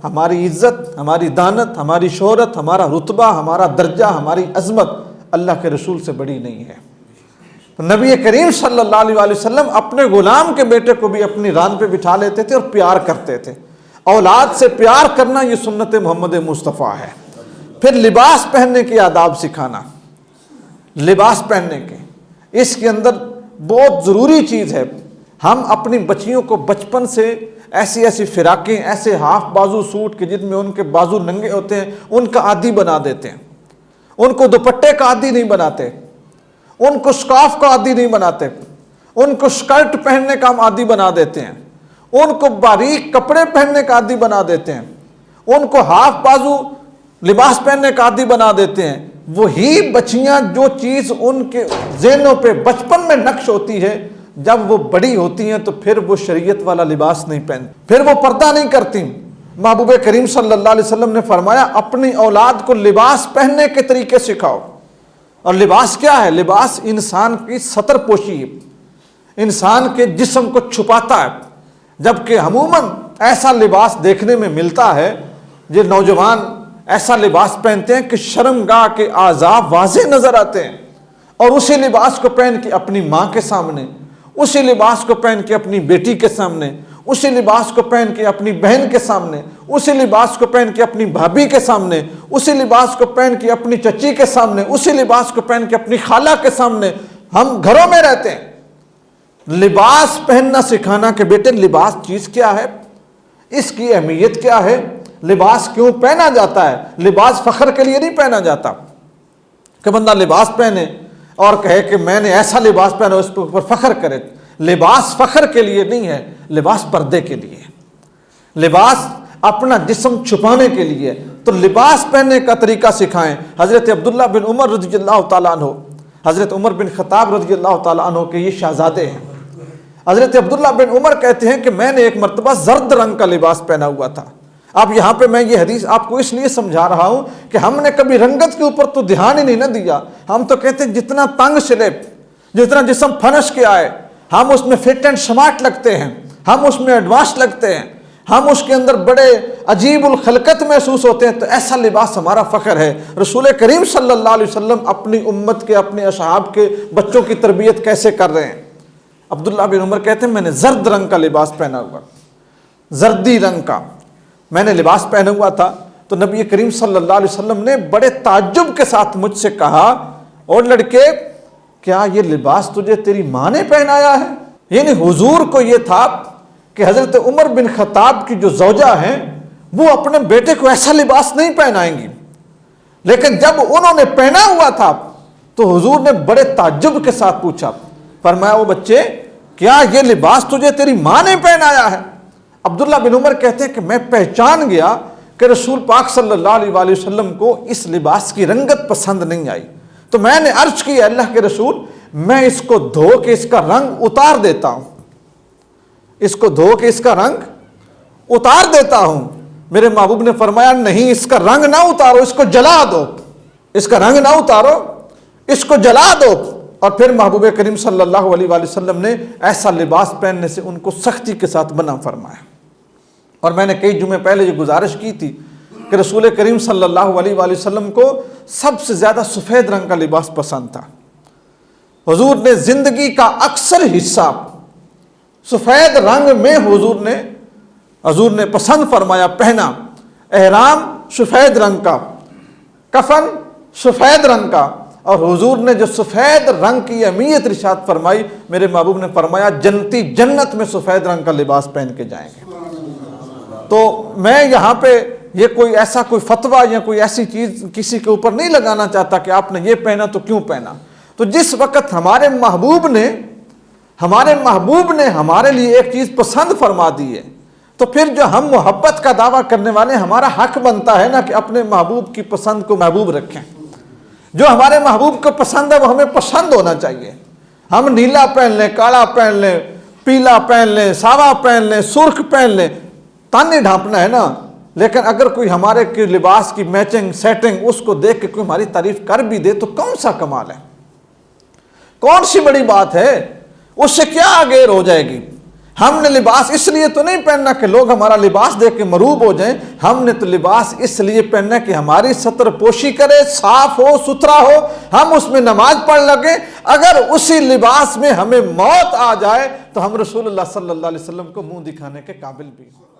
ہماری عزت، ہماری دانت، ہماری شہرت، ہمارا رتبہ، ہمارا درجہ، ہماری عظمت اللہ کے رسول سے بڑی نہیں ہے۔ تو نبی کریم صلی اللہ علیہ وآلہ وسلم اپنے غلام کے بیٹے کو بھی اپنی ران پہ بٹھا لیتے تھے اور پیار کرتے تھے۔ اولاد سے پیار کرنا یہ سنت محمد مصطفیٰ ہے۔ پھر لباس پہننے کے آداب سکھانا، لباس پہننے کے، اس کے اندر بہت ضروری چیز ہے۔ ہم اپنی بچیوں کو بچپن سے ایسی ایسی فراقیں، ایسے ہاف بازو سوٹ کے جن میں ان کے بازو ننگے ہوتے ہیں، ان کا عادی بنا دیتے ہیں۔ ان کو دوپٹے کا عادی نہیں بناتے، ان کو سکارف کا عادی نہیں بناتے، ان کو سکرٹ پہننے کا ہم عادی بنا دیتے ہیں، ان کو باریک کپڑے پہننے کا عادی بنا دیتے ہیں، ان کو ہاف بازو لباس پہننے کا عادی بنا دیتے ہیں۔ وہی بچیاں جو چیز ان کے ذہنوں پہ بچپن میں نقش ہوتی ہے، جب وہ بڑی ہوتی ہیں تو پھر وہ شریعت والا لباس نہیں پہنتی، پھر وہ پردہ نہیں کرتی۔ محبوب کریم صلی اللہ علیہ وسلم نے فرمایا اپنی اولاد کو لباس پہننے کے طریقے سکھاؤ۔ اور لباس کیا ہے؟ لباس انسان کی ستر پوشی ہے، انسان کے جسم کو چھپاتا ہے، جبکہ عموماً ایسا لباس دیکھنے میں ملتا ہے، جو نوجوان ایسا لباس پہنتے ہیں کہ شرمگاہ کے اعضاء واضح نظر آتے ہیں، اور اسی لباس کو پہن کے اپنی ماں کے سامنے، اسی لباس کو پہن کے اپنی بیٹی کے سامنے، اسی لباس کو پہن کے اپنی بہن کے سامنے، اسی لباس کو پہن کے اپنی بھابھی کے سامنے، اسی لباس کو پہن کے اپنی چچی کے سامنے، اسی لباس کو پہن کے اپنی خالہ کے سامنے ہم گھروں میں رہتے ہیں۔ لباس پہننا سکھانا کہ بیٹے لباس چیز کیا ہے، اس کی اہمیت کیا ہے، لباس کیوں پہنا جاتا ہے۔ لباس فخر کے لیے نہیں پہنا جاتا کہ بندہ لباس پہنے اور کہے کہ میں نے ایسا لباس پہنا، اس پر فخر کرے۔ لباس فخر کے لیے نہیں ہے، لباس پردے کے لیے، لباس اپنا جسم چھپانے کے لیے۔ تو لباس پہننے کا طریقہ سکھائیں۔ حضرت عبداللہ بن عمر رضی اللہ تعالیٰ عنہ، حضرت عمر بن خطاب رضی اللہ تعالیٰ عنہ کے یہ شہزادے ہیں۔ حضرت عبداللہ بن عمر کہتے ہیں کہ میں نے ایک مرتبہ زرد رنگ کا لباس پہنا ہوا تھا۔ اب یہاں پہ میں یہ حدیث آپ کو اس لیے سمجھا رہا ہوں کہ ہم نے کبھی رنگت کے اوپر تو دھیان ہی نہیں نہ دیا۔ ہم تو کہتے ہیں جتنا تنگ چلے، جتنا جسم پھنس کے آئے، ہم اس میں فٹ اینڈ سمارٹ لگتے ہیں، ہم اس میں ایڈوانس لگتے ہیں، ہم اس کے اندر بڑے عجیب الخلقت محسوس ہوتے ہیں، تو ایسا لباس ہمارا فخر ہے۔ رسول کریم صلی اللہ علیہ وسلم اپنی امت کے، اپنے اصحاب کے بچوں کی تربیت کیسے کر رہے ہیں۔ عبداللہ بن عمر کہتے ہیں میں نے زرد رنگ کا لباس پہنا ہوا، زردی رنگ کا میں نے لباس پہنا ہوا تھا۔ تو نبی کریم صلی اللہ علیہ وسلم نے بڑے تعجب کے ساتھ مجھ سے کہا، اور لڑکے کیا یہ لباس تجھے تیری ماں نے پہنایا ہے؟ یعنی حضور کو یہ تھا کہ حضرت عمر بن خطاب کی جو زوجہ ہیں وہ اپنے بیٹے کو ایسا لباس نہیں پہنائیں گی، لیکن جب انہوں نے پہنا ہوا تھا تو حضور نے بڑے تعجب کے ساتھ پوچھا، فرمایا وہ بچے کیا یہ لباس تجھے تیری ماں نے پہنایا ہے؟ عبداللہ بن عمر کہتے ہیں کہ میں پہچان گیا کہ رسول پاک صلی اللہ علیہ وآلہ وسلم کو اس لباس کی رنگت پسند نہیں آئی، تو میں نے عرض کی اللہ کے رسول میں اس کو دھو کے اس کا رنگ اتار دیتا ہوں، اس کو دھو کے اس کا رنگ اتار دیتا ہوں۔ میرے محبوب نے فرمایا نہیں، اس کا رنگ نہ اتارو، اس کو جلا دو، اس کا رنگ نہ اتارو، اس کو جلا دو۔ اور پھر محبوب کریم صلی اللہ علیہ وآلہ وسلم نے ایسا لباس پہننے سے ان کو سختی کے ساتھ منع فرمایا۔ اور میں نے کئی جمعے پہلے یہ گزارش کی تھی کہ رسول کریم صلی اللہ علیہ وآلہ وسلم کو سب سے زیادہ سفید رنگ کا لباس پسند تھا۔ حضور نے زندگی کا اکثر حصہ سفید رنگ میں حضور نے پسند فرمایا، پہنا۔ احرام سفید رنگ کا، کفن سفید رنگ کا، اور حضور نے جو سفید رنگ کی اہمیت ارشاد فرمائی، میرے محبوب نے فرمایا جنتی جنت میں سفید رنگ کا لباس پہن کے جائیں گے۔ تو میں یہاں پہ یہ کوئی فتویٰ یا کوئی ایسی چیز کسی کے اوپر نہیں لگانا چاہتا کہ آپ نے یہ پہنا تو کیوں پہنا۔ تو جس وقت ہمارے محبوب نے ہمارے لیے ایک چیز پسند فرما دی ہے، تو پھر جو ہم محبت کا دعویٰ کرنے والے ہمارا حق بنتا ہے نا کہ اپنے محبوب کی پسند کو محبوب رکھیں۔ جو ہمارے محبوب کو پسند ہے وہ ہمیں پسند ہونا چاہیے۔ ہم نیلا پہن لیں، کالا پہن لیں، پیلا پہن لیں، ساوا پہن لیں، سرخ پہن لیں، تانے ڈھانپنا ہے نا، لیکن اگر کوئی ہمارے کی لباس کی میچنگ سیٹنگ اس کو دیکھ کے کوئی ہماری تعریف کر بھی دے تو کون سا کمال ہے، کون سی بڑی بات ہے، اس سے کیا آگیر ہو جائے گی۔ ہم نے لباس اس لیے تو نہیں پہننا کہ لوگ ہمارا لباس دیکھ کے مروب ہو جائیں، ہم نے تو لباس اس لیے پہننا کہ ہماری ستر پوشی کرے، صاف ہو، ستھرا ہو، ہم اس میں نماز پڑھ لگیں۔ اگر اسی لباس میں ہمیں موت آ جائے تو ہم رسول اللہ صلی اللہ علیہ وسلم کو منہ دکھانے کے قابل بھی ہیں۔